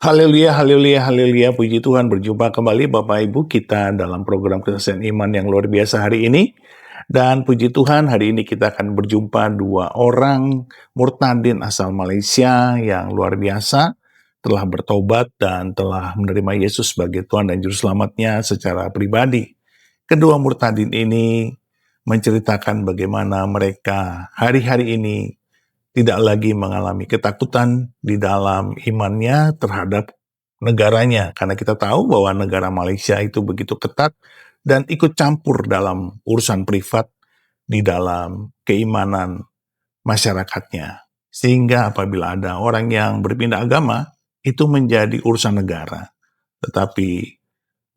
Haleluya, haleluya, haleluya. Puji Tuhan, berjumpa kembali Bapak Ibu kita dalam program Kesaksian Iman yang luar biasa hari ini. Dan puji Tuhan, hari ini kita akan berjumpa dua orang murtadin asal Malaysia yang luar biasa, telah bertobat dan telah menerima Yesus sebagai Tuhan dan Juru Selamatnya secara pribadi. Kedua murtadin ini menceritakan bagaimana mereka hari-hari ini tidak lagi mengalami ketakutan di dalam imannya terhadap negaranya. Karena kita tahu bahwa negara Malaysia itu begitu ketat dan ikut campur dalam urusan privat di dalam keimanan masyarakatnya. Sehingga apabila ada orang yang berpindah agama, itu menjadi urusan negara. Tetapi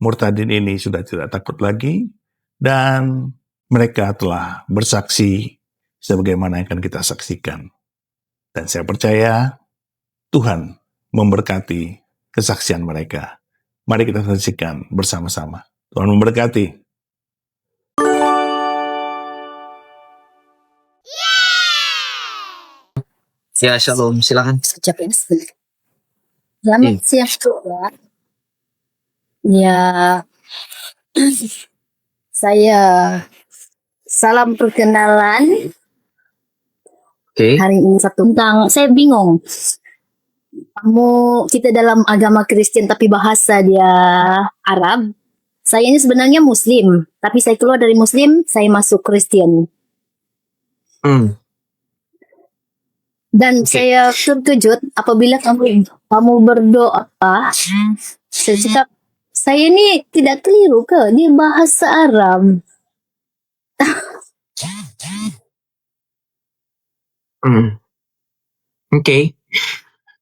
murtadin ini sudah tidak takut lagi dan mereka telah bersaksi sebagaimana yang akan kita saksikan. Dan saya percaya Tuhan memberkati kesaksian mereka. Mari kita saksikan bersama-sama. Tuhan memberkati. Ya, shalom. Silakan. Selamat siang juga. Ya, saya salam perkenalan. Oke. Hari ini satu tentang saya bingung. Kita dalam agama Kristen tapi bahasa dia Arab. Saya ini sebenarnya Muslim, tapi saya keluar dari Muslim, saya masuk Kristen. Dan saya terkejut apabila kamu berdoa. Saya cakap, saya ini tidak keliru ke? Dia bahasa Arab. Okay.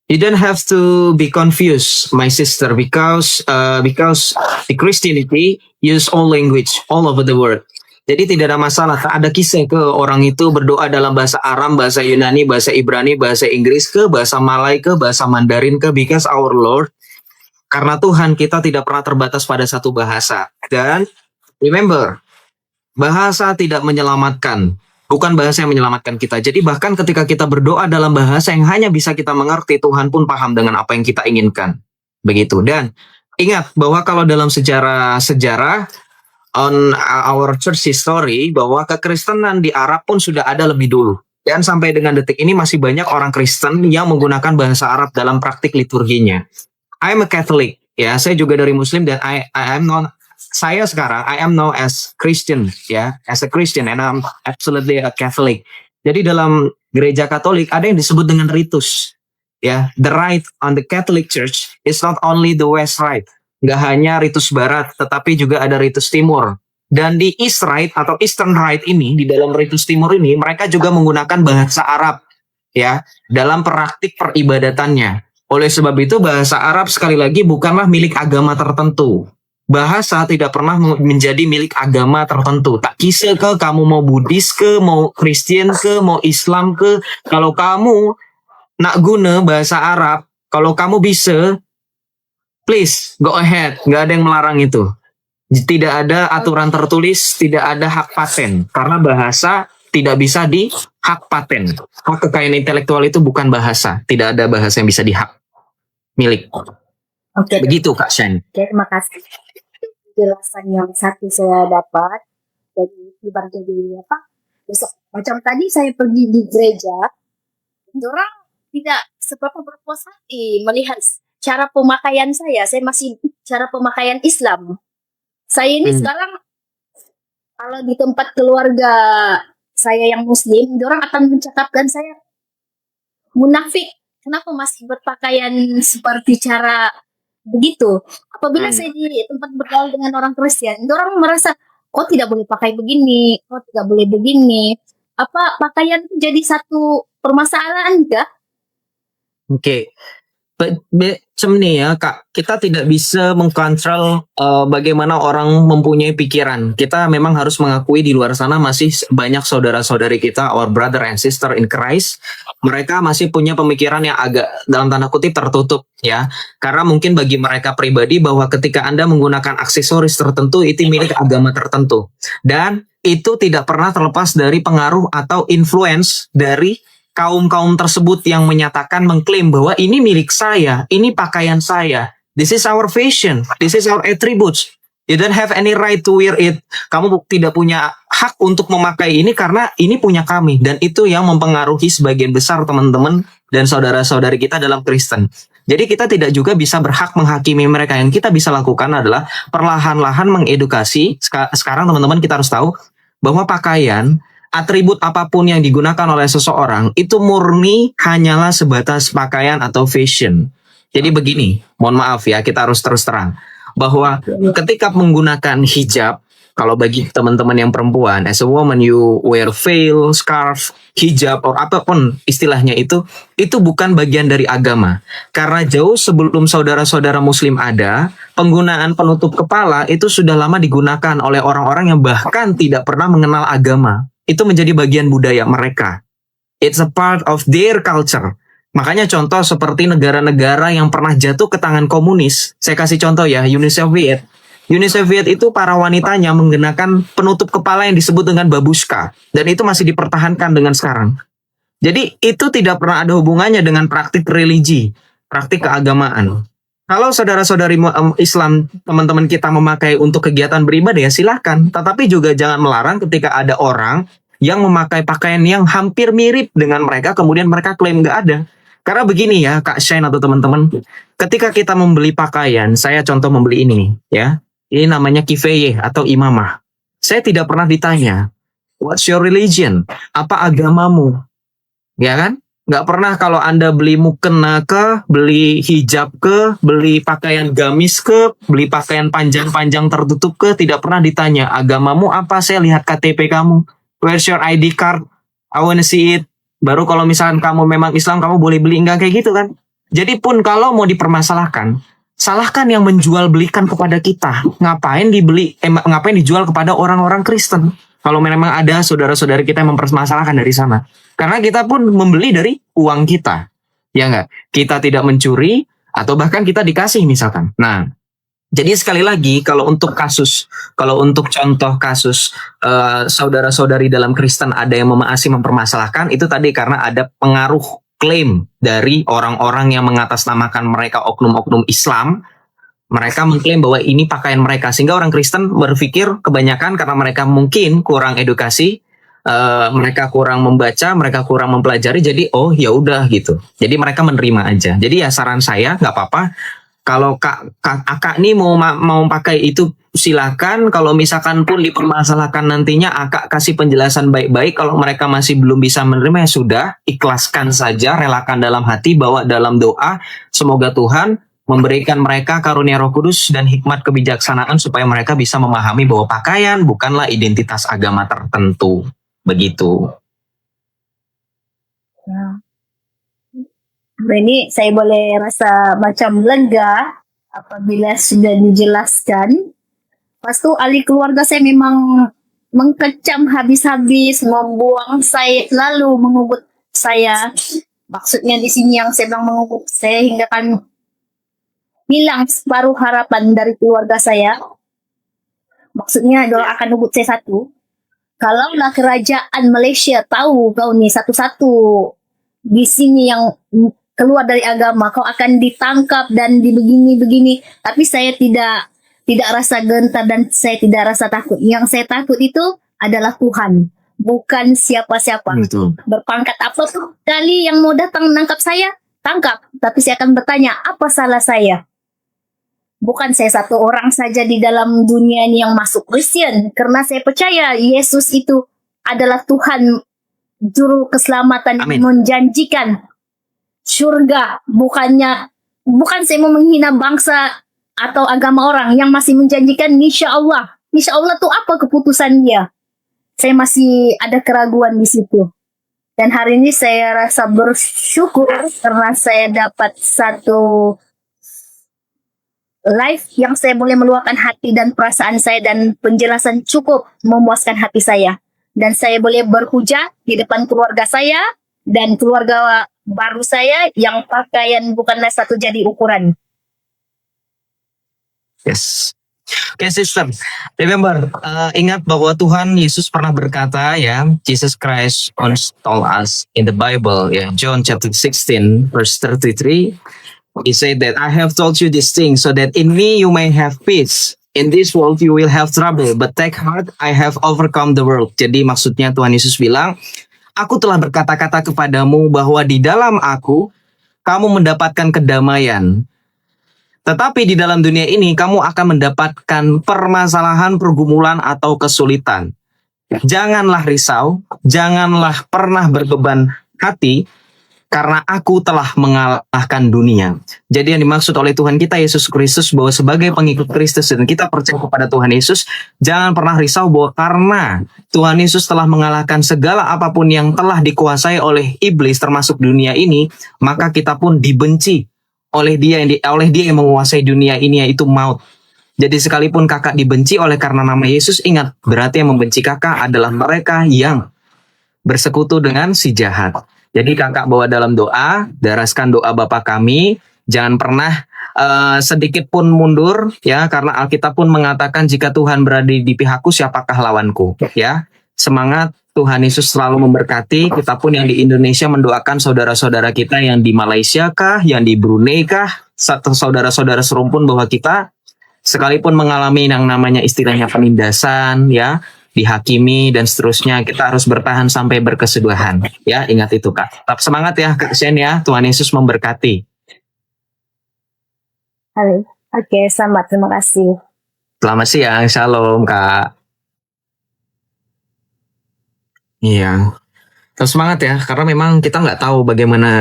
You don't have to be confused, my sister, because the Christianity use all language all over the world. Jadi tidak ada masalah. Tak ada kisah ke orang itu berdoa dalam bahasa Aram, bahasa Yunani, bahasa Ibrani, bahasa Inggris ke, bahasa Malay ke, bahasa Mandarin ke, because our Lord, karena Tuhan kita tidak pernah terbatas pada satu bahasa. Dan remember, bahasa tidak menyelamatkan. Bukan bahasa yang menyelamatkan kita. Jadi bahkan ketika kita berdoa dalam bahasa yang hanya bisa kita mengerti, Tuhan pun paham dengan apa yang kita inginkan. Begitu. Dan ingat bahwa kalau dalam sejarah on our church history, bahwa kekristenan di Arab pun sudah ada lebih dulu. Dan sampai dengan detik ini masih banyak orang Kristen yang menggunakan bahasa Arab dalam praktik liturginya. I am a Catholic. Ya, saya juga dari Muslim dan saya sekarang I am now as Christian, ya, as a Christian and I'm absolutely a Catholic. Jadi dalam gereja Katolik ada yang disebut dengan ritus, ya. The rite on the Catholic Church is not only the West Rite, nggak hanya ritus Barat, tetapi juga ada ritus Timur. Dan di East Rite atau Eastern Rite ini, di dalam ritus Timur ini, mereka juga menggunakan bahasa Arab, ya, dalam praktik peribadatannya. Oleh sebab itu bahasa Arab sekali lagi bukanlah milik agama tertentu. Bahasa tidak pernah menjadi milik agama tertentu. Tak kisah ke kamu mau Buddhis ke, mau Kristen ke, mau Islam ke. Kalau kamu nak guna bahasa Arab, kalau kamu bisa, please go ahead. Gak ada yang melarang itu. Tidak ada aturan tertulis, tidak ada hak paten. Karena bahasa tidak bisa di hak paten. Hak kekayaan intelektual itu bukan bahasa. Tidak ada bahasa yang bisa dihak milik. Oke. Begitu Kak Shen. Oke, terima kasih. Jelasan yang satu saya dapat jadi apa? Besok macam tadi saya pergi di gereja, orang tidak seberapa berpuas hati melihat cara pemakaian saya. Saya masih cara pemakaian Islam. Saya ini sekarang kalau di tempat keluarga saya yang Muslim, orang akan mencakapkan saya munafik. Kenapa masih berpakaian seperti cara begitu? Apabila saya di tempat bergaul dengan orang Kristen, orang merasa, kok tidak boleh pakai begini, kok tidak boleh begini. Apa pakaian itu jadi satu permasalahan enggak? Oke. Macam ni ya Kak, kita tidak bisa mengkontrol bagaimana orang mempunyai pikiran. Kita memang harus mengakui di luar sana masih banyak saudara-saudari kita, our brother and sister in Christ, mereka masih punya pemikiran yang agak dalam tanda kutip tertutup, ya. Karena mungkin bagi mereka pribadi bahwa ketika Anda menggunakan aksesoris tertentu itu milik agama tertentu. Dan itu tidak pernah terlepas dari pengaruh atau influence dari kaum-kaum tersebut yang menyatakan mengklaim bahwa ini milik saya, ini pakaian saya, this is our fashion, this is our attributes. You don't have any right to wear it. Kamu tidak punya hak untuk memakai ini karena ini punya kami. Dan itu yang mempengaruhi sebagian besar teman-teman dan saudara-saudari kita dalam Kristen. Jadi kita tidak juga bisa berhak menghakimi mereka. Yang kita bisa lakukan adalah perlahan-lahan mengedukasi. Sekarang teman-teman kita harus tahu bahwa pakaian, atribut apapun yang digunakan oleh seseorang itu murni hanyalah sebatas pakaian atau fashion. Jadi begini, mohon maaf ya, kita harus terus terang bahwa ketika menggunakan hijab, kalau bagi teman-teman yang perempuan, as a woman you wear veil, scarf, hijab, or apapun istilahnya itu bukan bagian dari agama. Karena jauh sebelum saudara-saudara muslim ada, penggunaan penutup kepala itu sudah lama digunakan oleh orang-orang yang bahkan tidak pernah mengenal agama. Itu menjadi bagian budaya mereka. It's a part of their culture. Makanya contoh seperti negara-negara yang pernah jatuh ke tangan komunis. Saya kasih contoh ya, Uni Soviet. Uni Soviet itu para wanitanya menggunakan penutup kepala yang disebut dengan babushka. Dan itu masih dipertahankan dengan sekarang. Jadi itu tidak pernah ada hubungannya dengan praktik religi, praktik keagamaan. Kalau saudara-saudari Islam, teman-teman kita memakai untuk kegiatan beribadah ya silahkan. Tetapi juga jangan melarang ketika ada orang yang memakai pakaian yang hampir mirip dengan mereka, kemudian mereka klaim nggak ada. Karena begini ya Kak Shane atau teman-teman, ketika kita membeli pakaian, saya contoh membeli ini nih ya, ini namanya kifeye atau imamah. Saya tidak pernah ditanya, what's your religion? Apa agamamu? Ya kan? Nggak pernah kalau Anda beli mukena ke, beli hijab ke, beli pakaian gamis ke, beli pakaian panjang-panjang tertutup ke, tidak pernah ditanya, agamamu apa? Saya lihat KTP kamu. Where's your ID card? I wanna see it. Baru kalau misalkan kamu memang Islam, kamu boleh beli, enggak kayak gitu kan. Jadi pun kalau mau dipermasalahkan, salahkan yang menjual belikan kepada kita. Ngapain dijual kepada orang-orang Kristen? Kalau memang ada saudara-saudari kita yang mempermasalahkan dari sana. Karena kita pun membeli dari uang kita. Ya enggak? Kita tidak mencuri atau bahkan kita dikasih misalkan. Nah, jadi sekali lagi kalau untuk contoh kasus saudara-saudari dalam Kristen ada yang masih mempermasalahkan, itu tadi karena ada pengaruh klaim dari orang-orang yang mengatasnamakan mereka oknum-oknum Islam. Mereka mengklaim bahwa ini pakaian mereka, sehingga orang Kristen berpikir kebanyakan karena mereka mungkin kurang edukasi, mereka kurang membaca, mereka kurang mempelajari, jadi oh ya udah gitu. Jadi mereka menerima aja. Jadi ya saran saya nggak apa-apa. Kalau akak nih mau pakai itu silakan. Kalau misalkan pun dipermasalahkan nantinya, akak kasih penjelasan baik-baik. Kalau mereka masih belum bisa menerima ya sudah, ikhlaskan saja, relakan dalam hati, bawa dalam doa. Semoga Tuhan memberikan mereka karunia Roh Kudus dan hikmat kebijaksanaan supaya mereka bisa memahami bahwa pakaian bukanlah identitas agama tertentu. Begitu. Ya. Ini saya boleh rasa macam lega apabila sudah dijelaskan. Lepas tu ahli keluarga saya memang mengkecam habis-habis, membuang saya, lalu mengugut saya. Maksudnya di sini yang saya bilang mengugut saya hingga kan hilang separuh harapan dari keluarga saya. Maksudnya adalah akan ugut saya satu. Kalaulah kerajaan Malaysia tahu kau ni satu-satu di sini yang keluar dari agama, kau akan ditangkap dan dibegini-begini. Tapi saya tidak rasa gentar dan saya tidak rasa takut. Yang saya takut itu adalah Tuhan, bukan siapa-siapa. Betul. Berpangkat apa tuh kali yang mau datang menangkap saya, tangkap. Tapi saya akan bertanya, apa salah saya? Bukan saya satu orang saja di dalam dunia ini yang masuk Kristen. Karena saya percaya Yesus itu adalah Tuhan juru keselamatan yang menjanjikan surga. Bukan saya mau menghina bangsa atau agama orang yang masih menjanjikan insya Allah. Insya Allah tuh apa keputusan dia? Saya masih ada keraguan di situ. Dan hari ini saya rasa bersyukur karena saya dapat satu live yang saya boleh meluapkan hati dan perasaan saya, dan penjelasan cukup memuaskan hati saya. Dan saya boleh berhujah di depan keluarga saya dan keluarga baru saya yang pakaian bukanlah satu jadi ukuran. Yes. Oke, sister. Remember, ingat bahwa Tuhan Yesus pernah berkata ya, Jesus Christ once told us in the Bible ya, John chapter 16 verse 33, he said that I have told you these things so that in me you may have peace. In this world you will have trouble, but take heart, I have overcome the world. Jadi maksudnya Tuhan Yesus bilang, aku telah berkata-kata kepadamu bahwa di dalam aku kamu mendapatkan kedamaian. Tetapi di dalam dunia ini kamu akan mendapatkan permasalahan, pergumulan atau kesulitan. Janganlah risau, janganlah pernah berbeban hati, karena aku telah mengalahkan dunia. Jadi yang dimaksud oleh Tuhan kita Yesus Kristus bahwa sebagai pengikut Kristus dan kita percaya kepada Tuhan Yesus, jangan pernah risau bahwa karena Tuhan Yesus telah mengalahkan segala apapun yang telah dikuasai oleh iblis termasuk dunia ini, maka kita pun dibenci oleh dia yang menguasai dunia ini, yaitu maut. Jadi sekalipun kakak dibenci oleh karena nama Yesus, ingat, berarti yang membenci kakak adalah mereka yang bersekutu dengan si jahat. Jadi kakak bawa dalam doa, daraskan doa Bapa kami, jangan pernah sedikit pun mundur ya, karena Alkitab pun mengatakan jika Tuhan berada di pihakku, siapakah lawanku ya. Semangat, Tuhan Yesus selalu memberkati. Kita pun yang di Indonesia mendoakan saudara-saudara kita yang di Malaysia kah, yang di Brunei kah, saudara-saudara serumpun bahwa kita sekalipun mengalami yang namanya istilahnya penindasan ya, dihakimi dan seterusnya, kita harus bertahan sampai berkesudahan ya. Ingat itu Kak. Tetap semangat ya Kak Sen ya. Tuhan Yesus memberkati. Halo. Oke, selamat. Terima kasih. Selamat siang. Shalom Kak. Iya. Terus semangat ya, karena memang kita nggak tahu bagaimana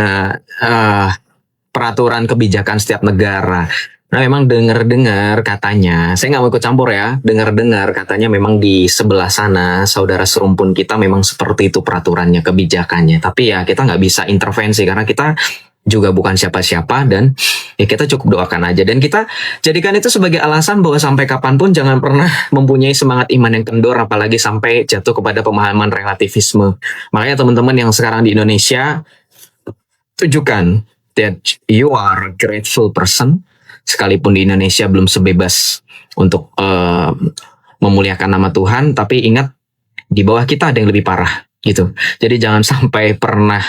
peraturan kebijakan setiap negara. Nah memang dengar-dengar katanya, saya nggak mau ikut campur ya, dengar-dengar katanya memang di sebelah sana saudara serumpun kita memang seperti itu peraturannya, kebijakannya. Tapi ya kita nggak bisa intervensi karena kita juga bukan siapa-siapa dan ya kita cukup doakan aja. Dan kita jadikan itu sebagai alasan bahwa sampai kapanpun jangan pernah mempunyai semangat iman yang kendor, apalagi sampai jatuh kepada pemahaman relativisme. Makanya teman-teman yang sekarang di Indonesia, tunjukkan that you are a grateful person. Sekalipun di Indonesia belum sebebas untuk memuliakan nama Tuhan, tapi ingat di bawah kita ada yang lebih parah gitu. Jadi jangan sampai pernah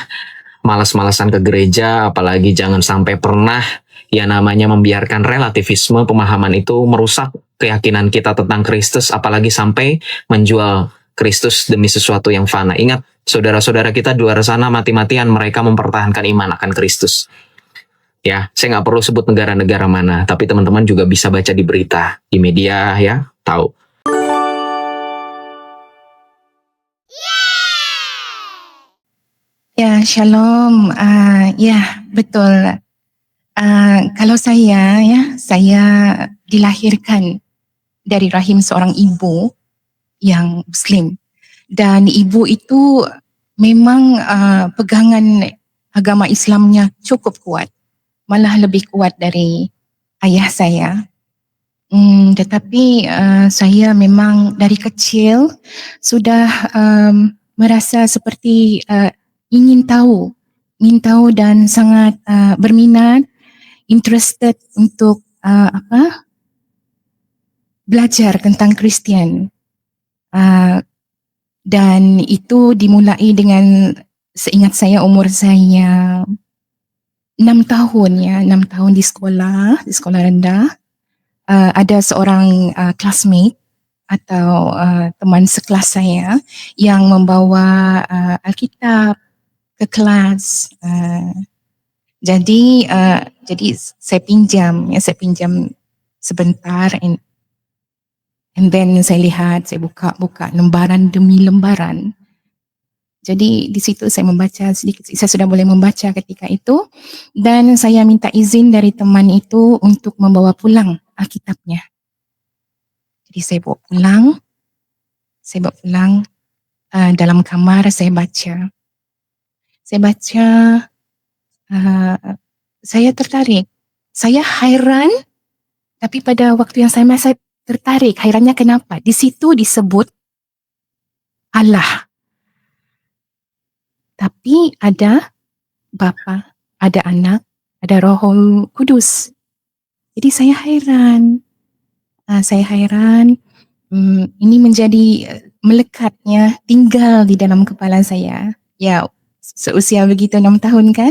malas-malasan ke gereja, apalagi jangan sampai pernah ya namanya membiarkan relativisme, pemahaman itu merusak keyakinan kita tentang Kristus, apalagi sampai menjual Kristus demi sesuatu yang fana. Ingat, saudara-saudara kita di luar sana mati-matian mereka mempertahankan iman akan Kristus. Ya, saya nggak perlu sebut negara-negara mana, tapi teman-teman juga bisa baca di berita, di media ya, tahu. Ya, shalom. Ya, betul. Kalau saya dilahirkan dari rahim seorang ibu yang Muslim, dan ibu itu memang pegangan agama Islamnya cukup kuat, malah lebih kuat dari ayah saya. Tetapi saya memang dari kecil sudah merasa seperti ingin tahu dan sangat berminat, interested untuk belajar tentang Kristen. Dan itu dimulai dengan, seingat saya umur saya 6 tahun ya, 6 tahun di sekolah rendah. Ada seorang classmate atau teman sekelas saya yang membawa Alkitab ke kelas. Jadi saya pinjam sebentar, and then saya lihat, saya buka lembaran demi lembaran. Jadi di situ saya membaca sedikit, saya sudah boleh membaca ketika itu, dan saya minta izin dari teman itu untuk membawa pulang Alkitabnya. Jadi saya bawa pulang dalam kamar, saya baca, saya tertarik, saya heran, tapi pada waktu yang sama saya tertarik. Herannya kenapa? Di situ disebut Allah. Tapi ada Bapa, ada Anak, ada Roh Kudus. Jadi saya heran. Saya heran, ini menjadi melekatnya tinggal di dalam kepala saya. Ya, seusia begitu 6 tahun kan?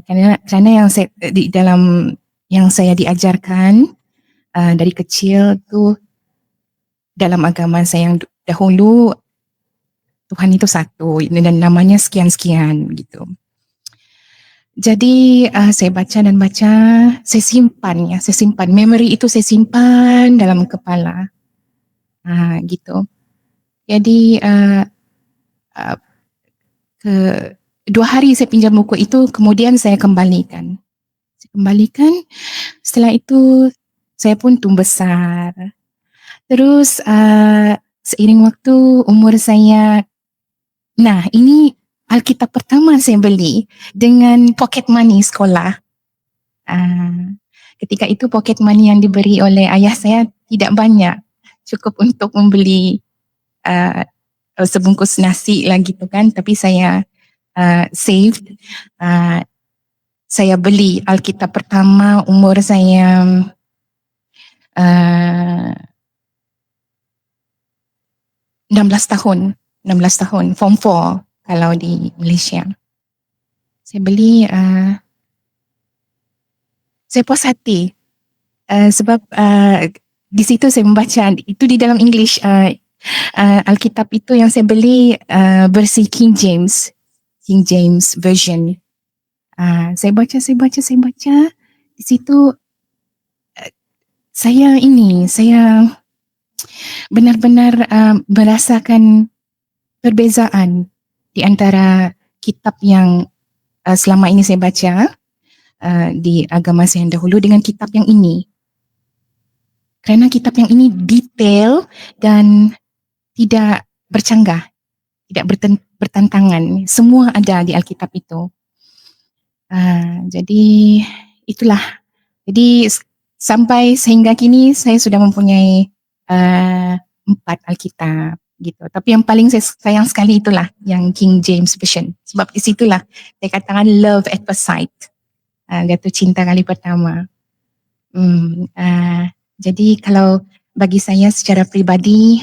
Kerana yang saya di dalam yang saya diajarkan dari kecil tu dalam agama saya yang dahulu, Tuhan itu satu dan namanya sekian-sekian gitu. Jadi saya baca dan baca, saya simpan memori itu, saya simpan dalam kepala, gitu. Jadi ke 2 hari saya pinjam buku itu, kemudian saya kembalikan. Setelah itu saya pun tumbuh besar. Terus seiring waktu umur saya, nah ini Alkitab pertama saya beli dengan pocket money sekolah. Ketika itu pocket money yang diberi oleh ayah saya tidak banyak, cukup untuk membeli sebungkus nasi lah gitu kan. Tapi saya saved, saya beli Alkitab pertama umur saya 16 tahun, form 4 kalau di Malaysia. Saya beli, saya puas hati sebab di situ saya membaca, itu di dalam English, Alkitab itu yang saya beli versi King James version. Saya baca di situ, saya benar-benar merasakan perbezaan di antara kitab yang selama ini saya baca di agama saya yang dahulu dengan kitab yang ini. Kerana kitab yang ini detail dan tidak bercanggah, tidak bertentangan. Semua ada di Alkitab itu. Jadi itulah. Jadi sampai sehingga kini saya sudah mempunyai 4 Alkitab gitu. Tapi yang paling saya sayang sekali itulah yang King James Version. Sebab di situlah saya katakan love at first sight. Jatuh cinta kali pertama. Jadi kalau bagi saya secara pribadi,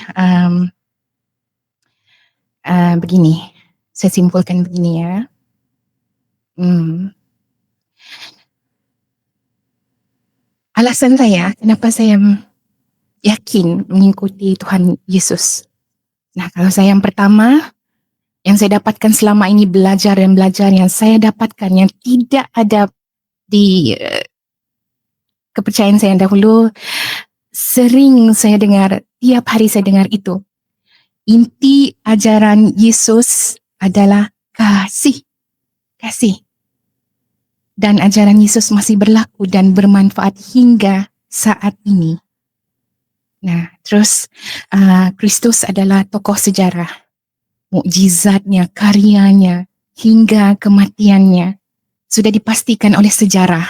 begini, saya simpulkan begini ya. Alasan saya kenapa saya yakin mengikuti Tuhan Yesus. Nah, kalau saya yang pertama, yang saya dapatkan selama ini, belajar yang saya dapatkan yang tidak ada di kepercayaan saya yang dahulu, sering saya dengar, tiap hari saya dengar itu. Inti ajaran Yesus adalah kasih. Dan ajaran Yesus masih berlaku dan bermanfaat hingga saat ini. Nah, terus Kristus adalah tokoh sejarah. Mukjizatnya, karyanya, hingga kematiannya sudah dipastikan oleh sejarah.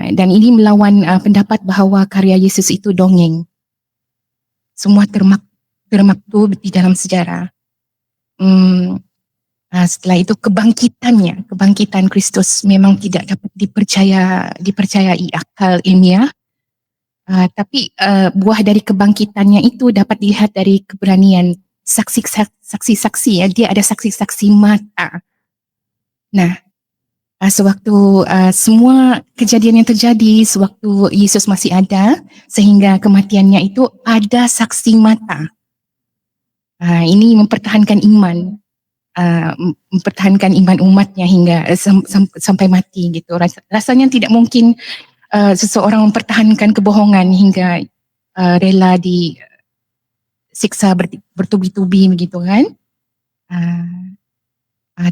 Dan ini melawan pendapat bahawa karya Yesus itu dongeng. Semua termaktub di dalam sejarah. Setelah itu kebangkitan Kristus memang tidak dapat dipercayai akal ilmiah. Tapi buah dari kebangkitannya itu dapat dilihat dari keberanian saksi-saksi ya. Dia ada saksi-saksi mata. Nah, sewaktu semua kejadian yang terjadi sewaktu Yesus masih ada sehingga kematiannya itu ada saksi mata. Ini mempertahankan iman umatnya hingga sampai mati gitu. Rasanya tidak mungkin seseorang mempertahankan kebohongan hingga rela disiksa bertubi-tubi begitu kan.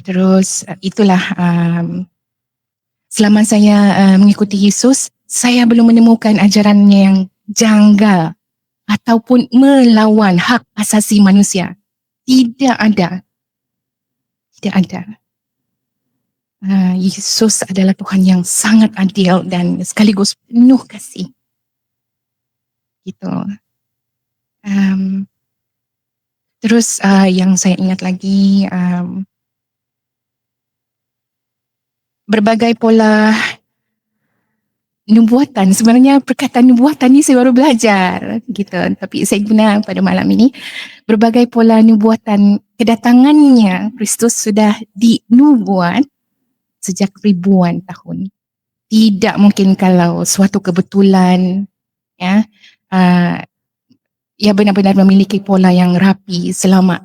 Terus itulah selama saya mengikuti Yesus, saya belum menemukan ajarannya yang janggal ataupun melawan hak asasi manusia. Tidak ada. Yesus adalah Tuhan yang sangat adil dan sekaligus penuh kasih. Gitu. Terus yang saya ingat lagi, berbagai pola nubuatan. Sebenarnya perkataan nubuatan ni saya baru belajar gitu. Tapi saya guna pada malam ini berbagai pola nubuatan kedatangannya Kristus sudah dinubuat sejak ribuan tahun. Tidak mungkin kalau suatu kebetulan ya ia benar-benar memiliki pola yang rapi selama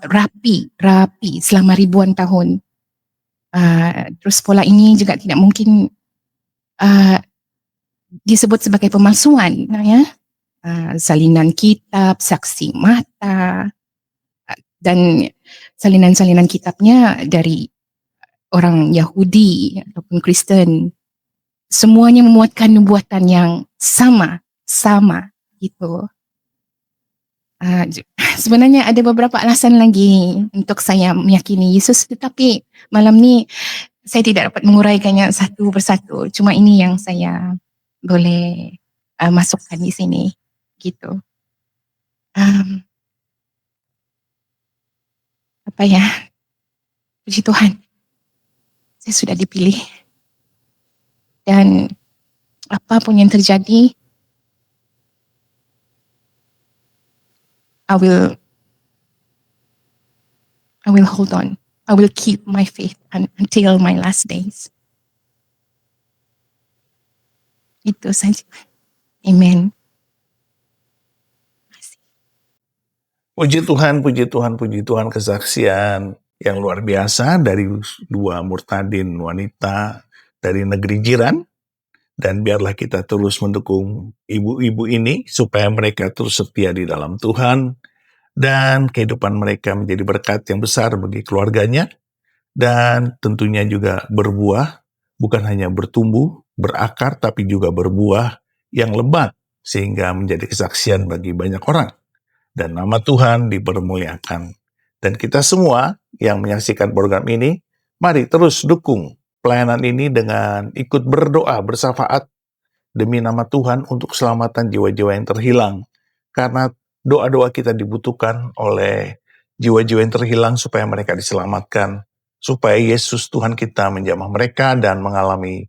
ribuan tahun. Terus pola ini juga tidak mungkin disebut sebagai pemalsuan, ya. Salinan kitab, saksi mata, dan salinan-salinan kitabnya dari orang Yahudi ataupun Kristen. Semuanya memuatkan nubuatan yang sama gitu. Sebenarnya ada beberapa alasan lagi untuk saya meyakini Yesus, tetapi malam ni saya tidak dapat menguraikannya satu persatu. Cuma ini yang saya boleh masukkan di sini, gitu. Apa ya? Puji Tuhan, saya sudah dipilih. Dan apapun yang terjadi, I will hold on. I will keep my faith until my last days. Itu saja. Amen. Puji Tuhan, puji Tuhan, puji Tuhan, kesaksian yang luar biasa dari dua murtadin wanita dari negeri jiran. Dan biarlah kita terus mendukung ibu-ibu ini supaya mereka terus setia di dalam Tuhan dan kehidupan mereka menjadi berkat yang besar bagi keluarganya dan tentunya juga berbuah, bukan hanya bertumbuh, berakar, tapi juga berbuah yang lebat sehingga menjadi kesaksian bagi banyak orang. Dan nama Tuhan dipermuliakan. Dan kita semua yang menyaksikan program ini, mari terus dukung pelayanan ini dengan ikut berdoa, bersafaat demi nama Tuhan untuk keselamatan jiwa-jiwa yang terhilang. Karena doa-doa kita dibutuhkan oleh jiwa-jiwa yang terhilang supaya mereka diselamatkan, supaya Yesus Tuhan kita menjamah mereka dan mengalami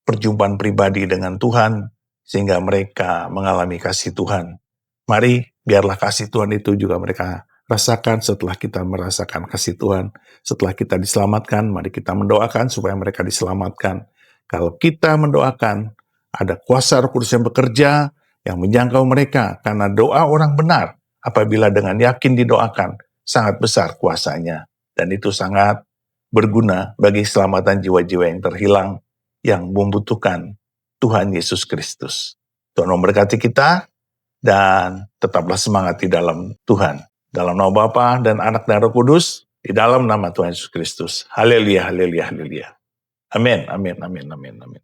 perjumpaan pribadi dengan Tuhan, sehingga mereka mengalami kasih Tuhan. Mari, biarlah kasih Tuhan itu juga mereka rasakan setelah kita merasakan kasih Tuhan. Setelah kita diselamatkan, mari kita mendoakan supaya mereka diselamatkan. Kalau kita mendoakan, ada kuasa Roh Kudus yang bekerja, yang menjangkau mereka. Karena doa orang benar, apabila dengan yakin didoakan, sangat besar kuasanya. Dan itu sangat berguna bagi keselamatan jiwa-jiwa yang terhilang, yang membutuhkan Tuhan Yesus Kristus. Tuhan memberkati kita, dan tetaplah semangat di dalam Tuhan. Dalam nama Bapa dan Anak dan Roh Kudus, di dalam nama Tuhan Yesus Kristus. Haleluya, haleluya, haleluya. Amin, amin, amin, amin, amin.